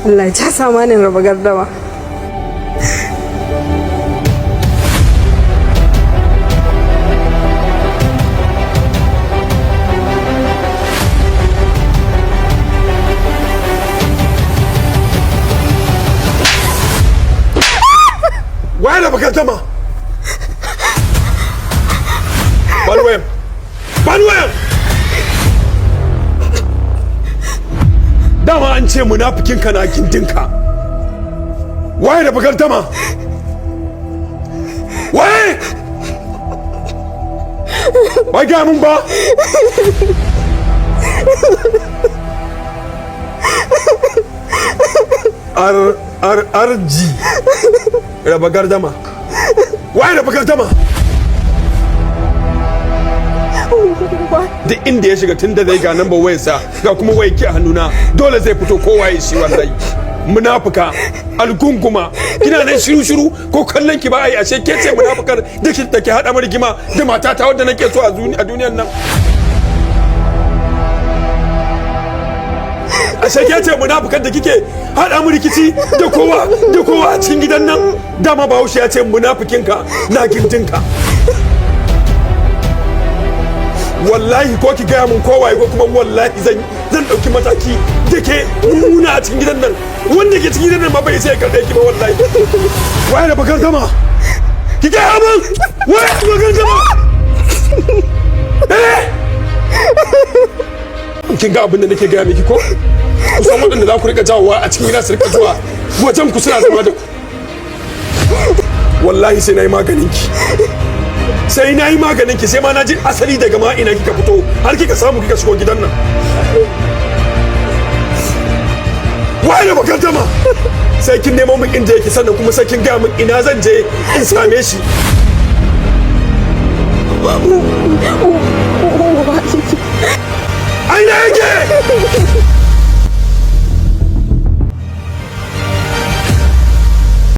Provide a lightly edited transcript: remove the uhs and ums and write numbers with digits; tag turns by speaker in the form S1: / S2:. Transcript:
S1: Allah ya ca samanin raba gardama.
S2: Waye raba gardama? Manuel! Manuel! Dama an ce munafikinka na gindinka. Waye da bakar dama? Waye? Ba ga mun ba? Arji. Da bakar dama. Waye da bakar dama? Duk inda ya shiga tun da zai ga number wayarsa ga kuma waya ki a hannuna dole zai fito kowa ya shi wallahi munafuka algunguma kina nan shiru ko kallon ki ba ai ashe ke ce munafukar da ki take hada mu rigima da matata wadda nake so a duniyar nan ashe ke ce munafukar da kike hada mu rikici da kowa a cikin gidan nan dama Bahaushe ya ce munafikinka na gindinka wallahi ko ki gaya mun kowaye ko kuma wallahi zan dauki mataki da ke mummuna a cikin gidan nan wanda ke cikin gidan nan ma bai sai karɓe ki ba wallahi waye da bakar gama ki gaya mun waye da bakar gama kin ga abin da nake gaya miki ko kusan waɗanda za ku rika jawowa a cikin gida su rika zuwa wajen ku suna zama da ku wallahi sai na yi maganin ki sai na yi maganin ki sai ma na ji asali daga ma ina kika fito har kika samu kika shigo gidan nan waye da bakar dama sai kin nemo min inda yake sannan kuma sai kin gaya min ina zan je in same shi aina yake